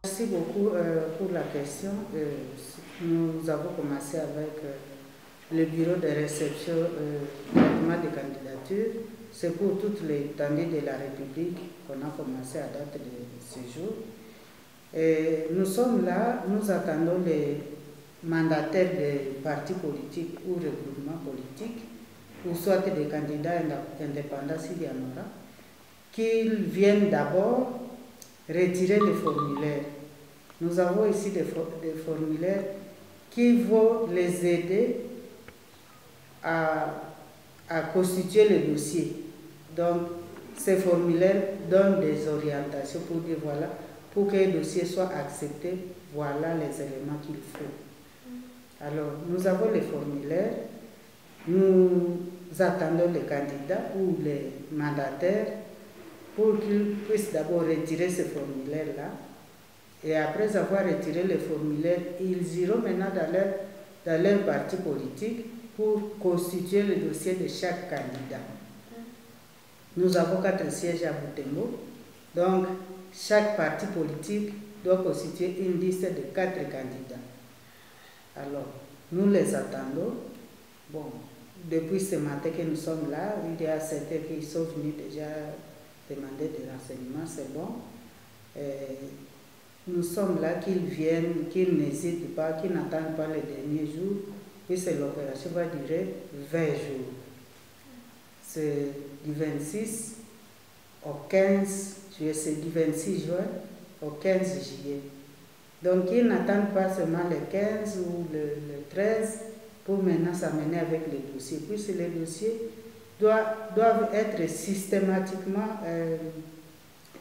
Merci beaucoup pour la question. Nous avons commencé avec le bureau de réception traitement des candidatures. C'est pour toute l'étendue de la République qu'on a commencé à date de ce jour. Et nous sommes là, nous attendons les mandataires des partis politiques ou regroupements politiques, ou soit des candidats indépendants s'il y en aura, qu'ils viennent d'abord retirer les formulaires. Nous avons ici des formulaires qui vont les aider à constituer le dossier. Donc, ces formulaires donnent des orientations pour dire voilà, pour que le dossier soit accepté, voilà les éléments qu'il faut. Alors, nous avons les formulaires, nous attendons les candidats ou les mandataires pour qu'ils puissent d'abord retirer ces formulaires-là. Et après avoir retiré les formulaires, ils iront maintenant dans leur parti politique pour constituer le dossier de chaque candidat. Nous avons 4 sièges à Butembo, donc chaque parti politique doit constituer une liste de 4 candidats. Alors, nous les attendons. Bon, depuis ce matin que nous sommes là, il y a certains qui sont venus déjà demander des renseignements, c'est bon. Nous sommes là, qu'ils viennent, qu'ils n'hésitent pas, qu'ils n'attendent pas les derniers jours, puisque l'opération va durer 20 jours. C'est du 26 au 15 juillet, c'est du 26 juin au 15 juillet. Donc, ils n'attendent pas seulement le 15 ou le 13 pour maintenant s'amener avec les dossiers, puisque les dossiers doivent être systématiquement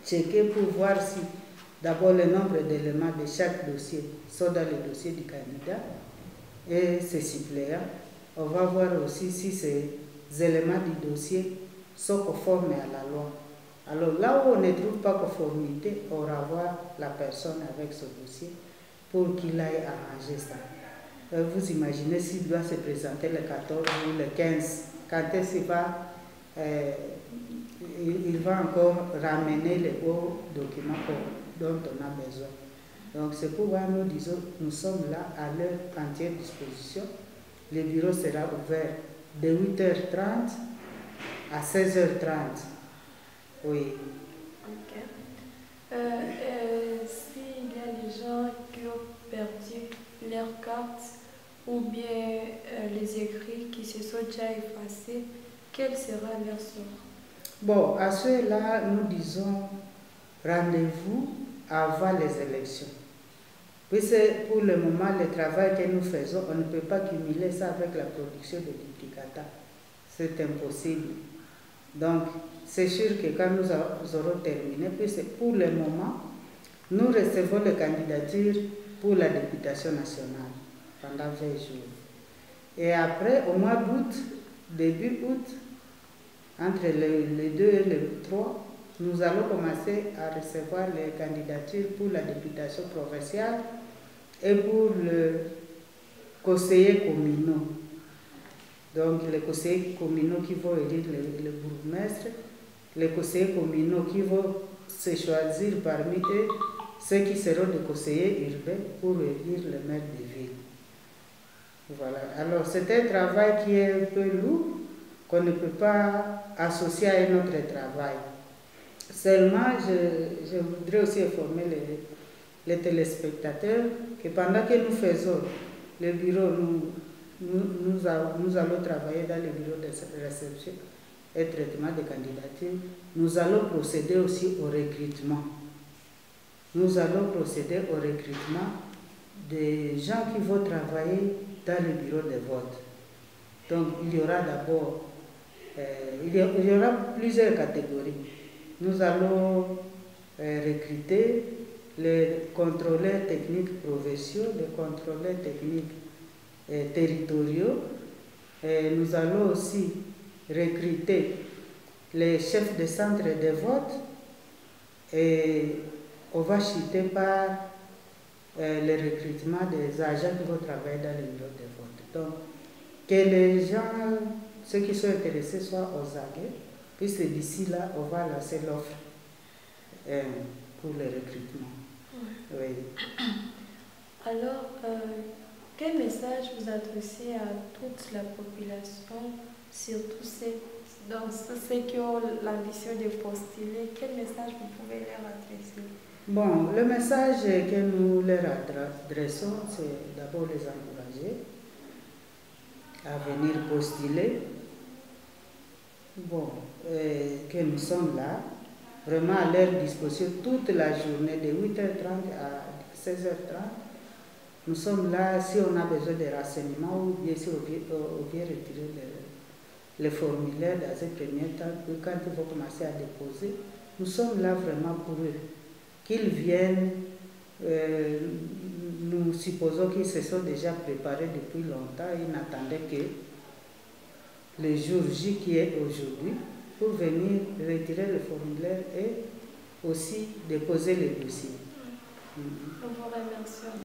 checkés pour voir si d'abord le nombre d'éléments de chaque dossier sont dans le dossier du candidat et ses suppléants. On va voir aussi si ces éléments du dossier sont conformes à la loi. Alors là où on ne trouve pas conformité, on renvoie la personne avec ce dossier pour qu'il aille arranger ça. Vous imaginez s'il doit se présenter le 14 ou le 15, quand est-ce qu'il va, il va encore ramener les hauts documents dont on a besoin. Donc c'est pourquoi nous disons, nous sommes là à leur entière disposition. Le bureau sera ouvert de 8h30 à 16h30. Oui. Ok. S'il y a des gens qui ont perdu leur carte ou bien les écrits qui se sont déjà effacés, quel sera leur sort? Bon, à ceux-là, nous disons rendez-vous avant les élections. Puisque pour le moment, le travail que nous faisons, on ne peut pas cumuler ça avec la production de duplicata. C'est impossible. Donc, c'est sûr que quand nous aurons terminé, puisque pour le moment, nous recevons les candidatures pour la députation nationale pendant 20 jours. Et après, au mois d'août, début août, entre le 2 et le 3, nous allons commencer à recevoir les candidatures pour la députation provinciale et pour le conseiller communaux. Donc, les conseillers communaux qui vont élire le bourgmestre, les conseillers communaux qui vont se choisir parmi eux ceux qui seront des conseillers urbains pour élire le maire de ville. Voilà. Alors, c'est un travail qui est un peu lourd, qu'on ne peut pas associer à un autre travail. Seulement, je voudrais aussi informer les téléspectateurs que pendant que nous faisons le bureau, nous allons travailler dans le bureau de réception et traitement des candidatures. Nous allons procéder aussi au recrutement. Nous allons procéder au recrutement des gens qui vont travailler dans le bureau de vote. Donc, il y aura d'abord, il y aura plusieurs catégories. Nous allons recruter les contrôleurs techniques provinciaux, les contrôleurs techniques territoriaux. Et nous allons aussi recruter les chefs de centre de vote et on va chuter par le recrutement des agents qui vont travailler dans les bureaux de vote. Donc, que les gens, ceux qui sont intéressés, soient aux aguets, puisque d'ici là, on va lancer l'offre pour le recrutement. Oui. Alors, quel message vous adressez à toute la population, surtout ceux qui ont l'ambition de postuler? Quel message vous pouvez leur adresser? Bon, le message que nous leur adressons, c'est d'abord les encourager à venir postuler. Bon, que nous sommes là, vraiment à leur disposition toute la journée, de 8h30 à 16h30. Nous sommes là si on a besoin de renseignements ou bien si on vient retirer les formulaires dans un premier temps, que quand ils vont commencer à déposer, nous sommes là vraiment pour eux. Qu'ils viennent, nous supposons qu'ils se sont déjà préparés depuis longtemps, ils n'attendaient que le jour J qui est aujourd'hui pour venir retirer le formulaire et aussi déposer les dossiers. Nous vous remercions.